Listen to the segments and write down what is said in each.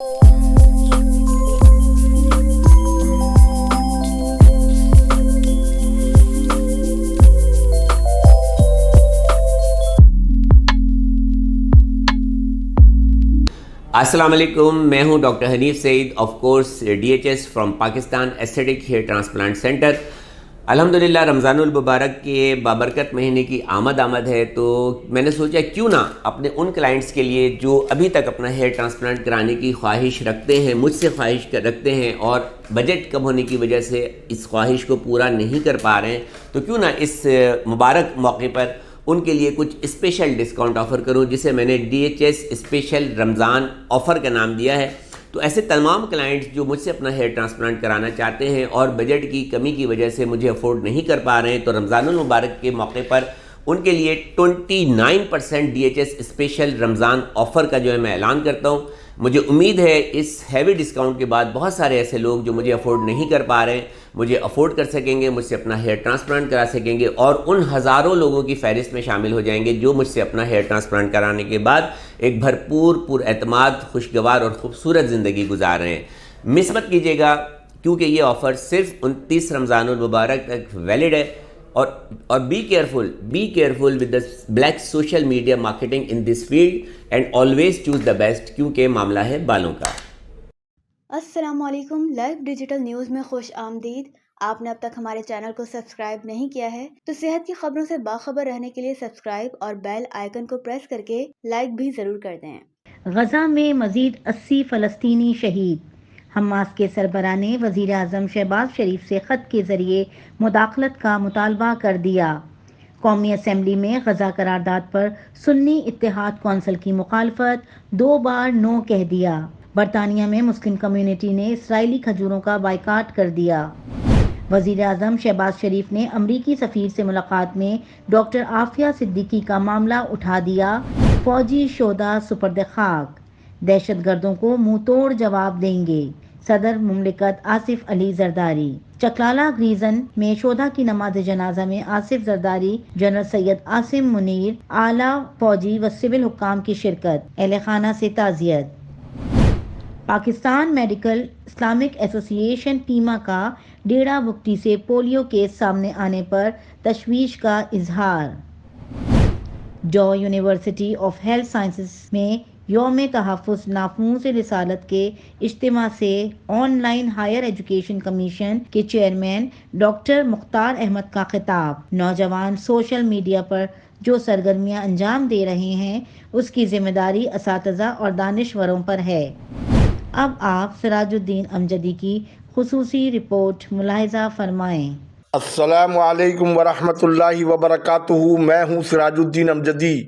السلام علیکم، میں ہوں doctor Hanif Saeed, of course DHS from Pakistan aesthetic hair transplant centre. الحمدللہ رمضان المبارک کے بابرکت مہینے کی آمد ہے، تو میں نے سوچا کیوں نہ اپنے ان کلائنٹس کے لیے جو ابھی تک اپنا ہیئر ٹرانسپلانٹ کرانے کی خواہش رکھتے ہیں، مجھ سے خواہش رکھتے ہیں اور بجٹ کم ہونے کی وجہ سے اس خواہش کو پورا نہیں کر پا رہے ہیں، تو کیوں نہ اس مبارک موقع پر ان کے لیے کچھ اسپیشل ڈسکاؤنٹ آفر کروں، جسے میں نے DHS اسپیشل رمضان آفر کا نام دیا ہے۔ تو ایسے تمام کلائنٹس جو مجھ سے اپنا ہیئر ٹرانسپلانٹ کرانا چاہتے ہیں اور بجٹ کی کمی کی وجہ سے مجھے افورڈ نہیں کر پا رہے ہیں، تو رمضان المبارک کے موقع پر ان کے لیے 29% DHS اسپیشل رمضان آفر کا جو ہے میں اعلان کرتا ہوں۔ مجھے امید ہے اس ہیوی ڈسکاؤنٹ کے بعد بہت سارے ایسے لوگ جو مجھے افورڈ نہیں کر پا رہے ہیں مجھے افورڈ کر سکیں گے، مجھ سے اپنا ہیئر ٹرانسپلانٹ کرا سکیں گے اور ان ہزاروں لوگوں کی فہرست میں شامل ہو جائیں گے جو مجھ سے اپنا ہیئر ٹرانسپلانٹ کرانے کے بعد ایک پر اعتماد، خوشگوار اور خوبصورت زندگی گزار رہے ہیں۔ مس مت کیجیے گا، کیونکہ یہ آفر صرف 29 رمضان المبارک تک ویلڈ ہے، اور be careful with the black social media marketing in this field and always choose the best, کیونکہ معاملہ ہے بالوں کا۔ السلام علیکم، لائیو ڈیجیٹل نیوز میں خوش آمدید۔ آپ نے اب تک ہمارے چینل کو سبسکرائب نہیں کیا ہے تو صحت کی خبروں سے باخبر رہنے کے لیے سبسکرائب اور بیل آئیکن کو پریس کر کے لائک بھی ضرور کر دیں۔ غزہ میں مزید 80 فلسطینی شہید۔ حماس کے سربراہ نے وزیر اعظم شہباز شریف سے خط کے ذریعے مداخلت کا مطالبہ کر دیا۔ قومی اسمبلی میں غزہ قرارداد پر سنی اتحاد کونسل کی مخالفت، 2 بار نو کہہ دیا۔ برطانیہ میں مسلم کمیونٹی نے اسرائیلی کھجوروں کا بائیکاٹ کر دیا۔ وزیر اعظم شہباز شریف نے امریکی سفیر سے ملاقات میں ڈاکٹر عافیہ صدیقی کا معاملہ اٹھا دیا۔ فوجی شہداء سپرد خاک، دہشت گردوں کو منہ توڑ جواب دیں گے، صدر مملکت آصف علی زرداری۔ چکلالہ گریزن میں شہداء کی نماز جنازہ میں آصف زرداری، جنرل سید عاصم منیر، اعلیٰ فوجی و سول حکام کی شرکت۔ اہل خانہ سے تعزیت۔ پاکستان میڈیکل اسلامک ایسوسی ایشن پیما کا ڈیڑہ بگٹی سے پولیو کیس سامنے آنے پر تشویش کا اظہار۔ جو یونیورسٹی آف ہیلتھ سائنسز میں یوم تحفظ نافوس رسالت کے اجتماع سے online higher education commission کے چیئرمین ڈاکٹر مختار احمد کا خطاب۔ نوجوان سوشل میڈیا پر جو سرگرمیاں انجام دے رہے ہیں اس کی ذمہ داری اساتذہ اور دانشوروں پر ہے۔ اب آپ سراج الدین امجدی کی خصوصی رپورٹ ملاحظہ فرمائیں۔ السلام علیکم ورحمۃ اللہ وبرکاتہ، میں ہوں سراج الدین امجدی۔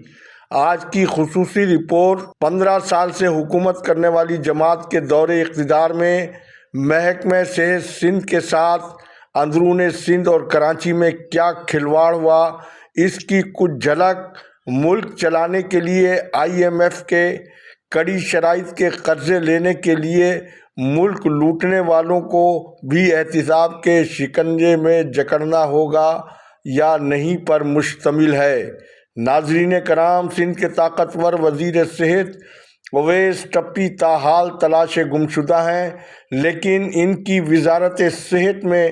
آج کی خصوصی رپورٹ 15 سال سے حکومت کرنے والی جماعت کے دور اقتدار میں محکمہ صحت سندھ کے ساتھ اندرون سندھ اور کراچی میں کیا کھلواڑ ہوا، اس کی کچھ جھلک۔ ملک چلانے کے لیے IMF کے کڑی شرائط کے قرضے لینے کے لیے ملک لوٹنے والوں کو بھی احتساب کے شکنجے میں جکڑنا ہوگا یا نہیں پر مشتمل ہے۔ ناظرین کرام، سندھ کے طاقتور وزیر صحت اویس ٹپی تاحال تلاش گمشدہ ہیں، لیکن ان کی وزارت صحت میں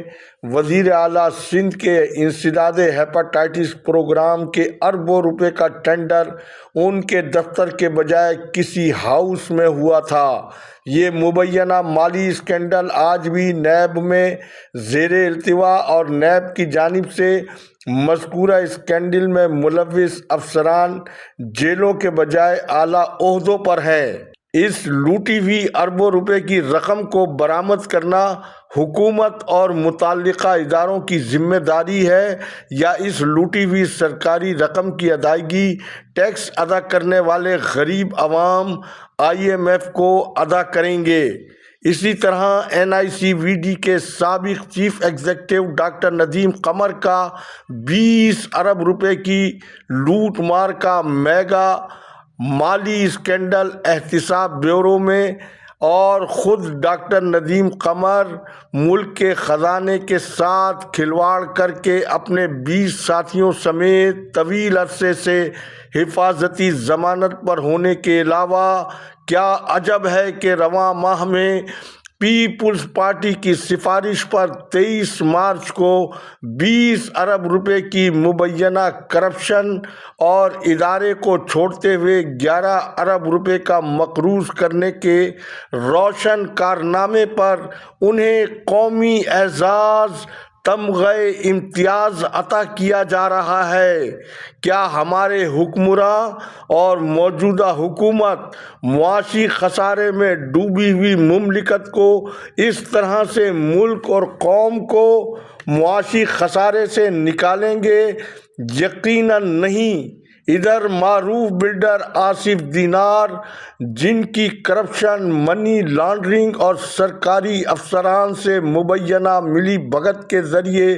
وزیر اعلیٰ سندھ کے انسداد ہیپاٹائٹس پروگرام کے اربوں روپے کا ٹینڈر ان کے دفتر کے بجائے کسی ہاؤس میں ہوا تھا۔ یہ مبینہ مالی اسکینڈل آج بھی نیب میں زیر التوا اور نیب کی جانب سے مذکورہ اسکینڈل میں ملوث افسران جیلوں کے بجائے اعلیٰ عہدوں پر ہیں۔ اس لوٹی ہوئی اربوں روپے کی رقم کو برآمد کرنا حکومت اور متعلقہ اداروں کی ذمہ داری ہے، یا اس لوٹی ہوئی سرکاری رقم کی ادائیگی ٹیکس ادا کرنے والے غریب عوام IMF کو ادا کریں گے۔ اسی طرح NICVD کے سابق chief executive doctor Nadeem Qamar کا 20 ارب روپے کی لوٹ مار کا میگا مالی اسکینڈل احتساب بیورو میں اور خود ڈاکٹر ندیم قمر ملک کے خزانے کے ساتھ کھلواڑ کر کے اپنے 20 ساتھیوں سمیت طویل عرصے سے حفاظتی ضمانت پر ہونے کے علاوہ کیا عجب ہے کہ رواں ماہ میں پیپلز پارٹی کی سفارش پر 23 مارچ کو 20 ارب روپے کی مبینہ کرپشن اور ادارے کو چھوڑتے ہوئے 11 ارب روپے کا مقروض کرنے کے روشن کارنامے پر انہیں قومی اعزاز تمغہ امتیاز عطا کیا جا رہا ہے؟ کیا ہمارے حکمراں اور موجودہ حکومت معاشی خسارے میں ڈوبی ہوئی مملکت کو اس طرح سے ملک اور قوم کو معاشی خسارے سے نکالیں گے؟ یقیناً نہیں۔ ادھر معروف بلڈر آصف دینار، جن کی کرپشن، منی لانڈرنگ اور سرکاری افسران سے مبینہ ملی بھگت کے ذریعے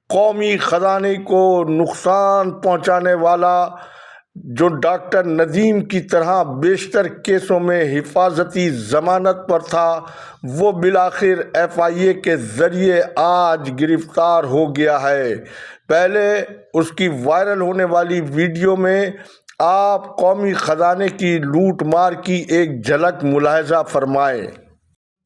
قومی خزانے کو نقصان پہنچانے والا، جو ڈاکٹر ندیم کی طرح بیشتر کیسوں میں حفاظتی ضمانت پر تھا، وہ بالآخر FIA کے ذریعے آج گرفتار ہو گیا ہے۔ پہلے اس کی وائرل ہونے والی ویڈیو میں آپ قومی خزانے کی لوٹ مار کی ایک جھلک ملاحظہ فرمائیں۔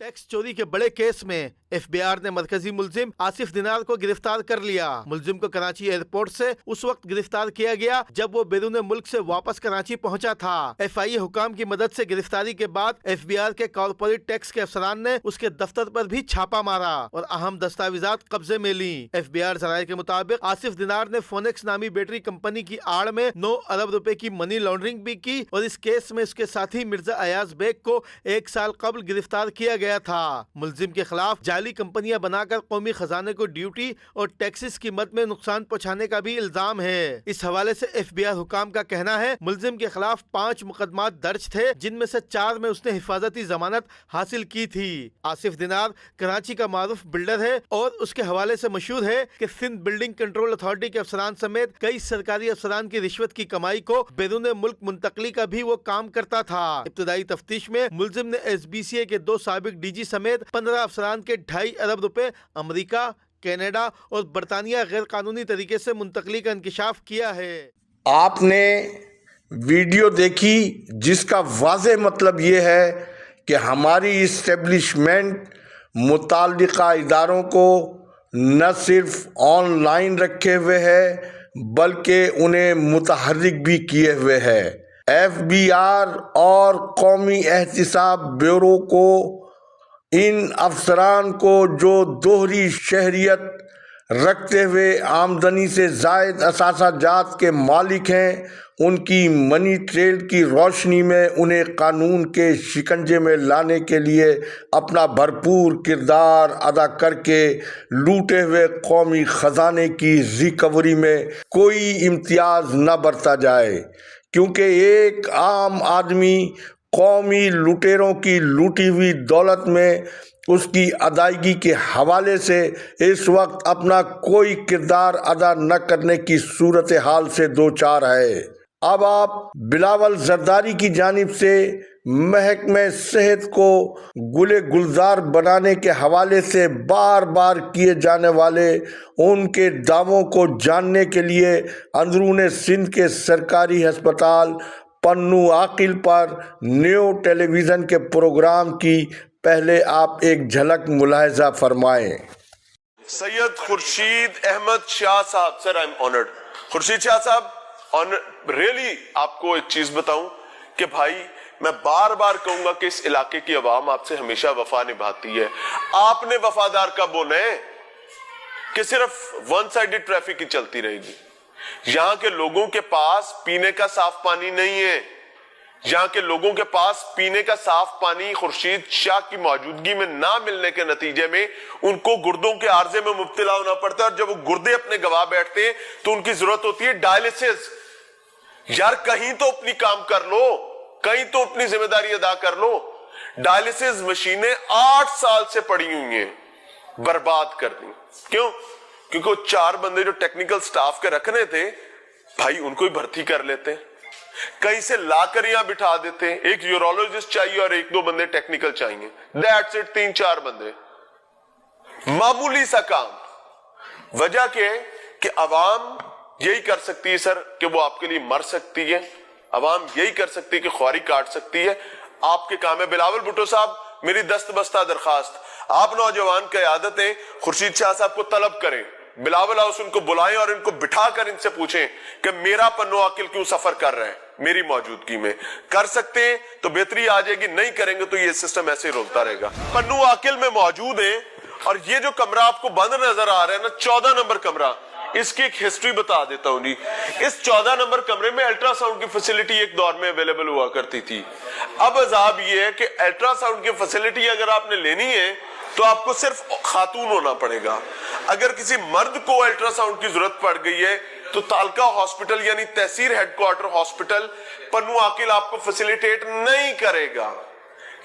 ٹیکس چوری کے بڑے کیس میں FBI نے مرکزی ملزم آصف دینار کو گرفتار کر لیا۔ ملزم کو کراچی ایئرپورٹ سے اس وقت گرفتار کیا گیا جب وہ بیرون ملک سے واپس کراچی پہنچا تھا۔ FIA حکام کی مدد سے گرفتاری کے بعد FBI کے کارپوریٹ ٹیکس کے افسران نے اس کے دفتر پر بھی چھاپا مارا اور اہم دستاویزات قبضے میں لیں۔ FBI ذرائع کے مطابق آصف دینار نے فونیکس نامی بیٹری کمپنی کی آڑ میں 9 ارب روپے کی منی لانڈرنگ بھی کی اور اس کیس میں اس کے ساتھی مرزا ایاز بیگ کو 1 سال قبل گرفتار کیا گیا تھا۔ ملزم کے خلاف جعلی کمپنیاں بنا کر قومی خزانے کو ڈیوٹی اور ٹیکسز کی مد میں نقصان پہنچانے کا بھی الزام ہے۔ اس حوالے سے FBI حکام کا کہنا ہے ملزم کے خلاف 5 مقدمات درج تھے، جن میں سے 4 میں اس نے حفاظتی ضمانت حاصل کی تھی۔ آصف دینار کراچی کا معروف بلڈر ہے اور اس کے حوالے سے مشہور ہے کہ سندھ بلڈنگ کنٹرول اتھارٹی کے افسران سمیت کئی سرکاری افسران کی رشوت کی کمائی کو بیرون ملک منتقلی کا بھی وہ کام کرتا تھا۔ ابتدائی تفتیش میں ملزم نے SBCA کے 2 سابق DG سمیت 15 افسران کے 2.5 ارب روپے امریکہ، کینیڈا اور برطانیہ غیر قانونی طریقے سے منتقلی کا انکشاف کیا ہے۔ آپ نے ویڈیو دیکھی جس کا واضح مطلب یہ ہے کہ ہماری اسٹیبلشمنٹ متعلقہ اداروں کو نہ صرف آن لائن رکھے ہوئے ہے بلکہ انہیں متحرک بھی کیے ہوئے ہے۔ FBR اور قومی احتساب بیورو کو ان افسران کو جو دوہری شہریت رکھتے ہوئے آمدنی سے زائد اثاثہ جات کے مالک ہیں، ان کی منی ٹریل کی روشنی میں انہیں قانون کے شکنجے میں لانے کے لیے اپنا بھرپور کردار ادا کر کے لوٹے ہوئے قومی خزانے کی ریکوری میں کوئی امتیاز نہ برتا جائے، کیونکہ ایک عام آدمی قومی لٹیروں کی لوٹی ہوئی دولت میں اس کی ادائیگی کے حوالے سے اس وقت اپنا کوئی کردار ادا نہ کرنے کی صورتحال سے دوچار ہے۔ اب آپ بلاول زرداری کی جانب سے محکمہ صحت کو گلے گلزار بنانے کے حوالے سے بار بار کیے جانے والے ان کے دعووں کو جاننے کے لیے اندرون سندھ کے سرکاری ہسپتال پنو عاقل پر نیو ٹیلی ویژن کے پروگرام کی پہلے آپ ایک جھلک ملاحظہ فرمائیں۔ سید خورشید احمد شاہ صاحب، سر I'm honored۔ خورشید شاہ صاحب، ریئلی آپ کو ایک چیز بتاؤں کہ بھائی میں بار بار کہوں گا کہ اس علاقے کی عوام آپ سے ہمیشہ وفا نبھاتی ہے۔ آپ نے وفادار کب ہونا ہے کہ صرف ون سائیڈڈ ٹریفک ہی چلتی رہے گی؟ یہاں کے لوگوں کے پاس پینے کا صاف پانی نہیں ہے۔ یہاں کے لوگوں کے پاس پینے کا صاف پانی خورشید شاہ کی موجودگی میں نہ ملنے کے نتیجے میں ان کو گردوں کے عارضے میں مبتلا ہونا پڑتا ہے، اور جب وہ گردے اپنے گوا بیٹھتے ہیں تو ان کی ضرورت ہوتی ہے ڈائلسس۔ یار کہیں تو اپنی کام کر لو، کہیں تو اپنی ذمہ داری ادا کر لو۔ ڈائلسس مشینیں 8 سال سے پڑی ہوئی ہیں، برباد کر دی۔ کیوں؟ کیونکہ وہ 4 بندے جو ٹیکنیکل سٹاف کے رکھنے تھے، بھائی ان کو ہی بھرتی کر لیتے۔ کہیں سے لا کر یہاں بٹھا دیتے ہیں. ایک یورولوجسٹ چاہیے اور ایک دو بندے ٹیکنیکل چاہیے. That's it. 3-4 بندے. معمولی سا کام. وجہ کیا ہے کہ عوام یہی کر سکتی ہے سر کہ وہ آپ کے لیے مر سکتی ہے. عوام یہی کر سکتی ہے کہ خواری کاٹ سکتی ہے. آپ کے کام ہے. بلاول بھٹو صاحب, میری دست بستہ درخواست, آپ نوجوان قیادت ہیں, خورشید شاہ صاحب کو طلب کریں, بلاول ہاؤس ان کو بلائیں اور ان کو بٹھا کر ان سے پوچھیں کہ میرا پنو عاقل کیوں سفر کر رہے ہیں میری موجودگی میں. کر سکتے ہیں تو بہتری آ جائے گی, نہیں کریں گے تو یہ سسٹم ایسے ہی رولتا رہے گا. پنو عاقل میں موجود ہیں اور یہ جو کمرہ آپ کو بند نظر آ رہا ہے نا, 14 نمبر کمرہ, اس کی ایک ہسٹری بتا دیتا ہوں جی. اس 14 نمبر کمرے میں الٹرا ساؤنڈ کی فیسلٹی ایک دور میں اویلیبل ہوا کرتی تھی. اب عذاب یہ ہے کہ الٹرا ساؤنڈ کی فیسلٹی اگر آپ نے لینی ہے تو آپ کو صرف خاتون ہونا پڑے گا. اگر کسی مرد کو الٹرا ساؤنڈ کی ضرورت پڑ گئی ہے تو تعلقہ ہاسپٹل یعنی تحصیل head quarter hospital Pano Aqil آپ کو فیسیلیٹیٹ نہیں کرے گا.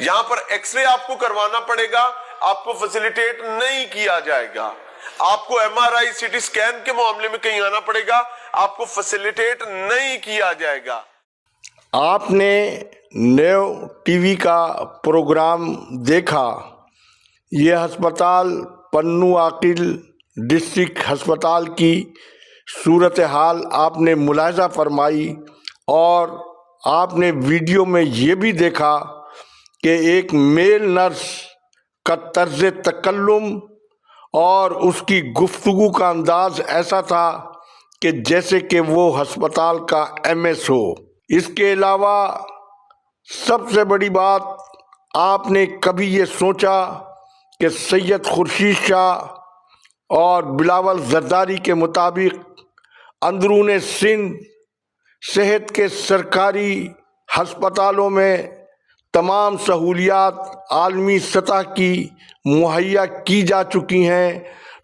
یہاں پر ایکس رے آپ کو کروانا پڑے گا, آپ کو فیسیلیٹیٹ نہیں کیا جائے گا. آپ کو ایم آر آئی سی ٹی سکین کے معاملے میں کہیں آنا پڑے گا, آپ کو فیسیلیٹیٹ نہیں کیا جائے گا. آپ نے نیو ٹی وی کا پروگرام دیکھا. یہ ہسپتال پنو عاقل ڈسٹرکٹ ہسپتال کی صورتحال آپ نے ملاحظہ فرمائی, اور آپ نے ویڈیو میں یہ بھی دیکھا کہ ایک میل نرس کا طرز تکلم اور اس کی گفتگو کا انداز ایسا تھا کہ جیسے کہ وہ ہسپتال کا ایم ایس ہو. اس کے علاوہ سب سے بڑی بات, آپ نے کبھی یہ سوچا کہ سید خورشید شاہ اور بلاول زرداری کے مطابق اندرون سندھ صحت کے سرکاری ہسپتالوں میں تمام سہولیات عالمی سطح کی مہیا کی جا چکی ہیں,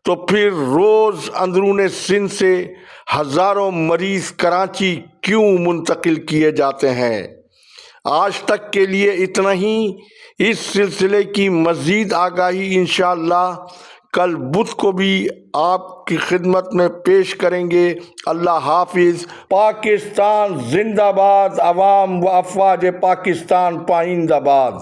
تو پھر روز اندرون سندھ سے ہزاروں مریض کراچی کیوں منتقل کیے جاتے ہیں؟ آج تک کے لیے اتنا ہی. اس سلسلے کی مزید آگاہی انشاءاللہ کل بدھ کو بھی آپ کی خدمت میں پیش کریں گے. اللہ حافظ. پاکستان زندہ باد. عوام و افواج پاکستان پائندہ باد.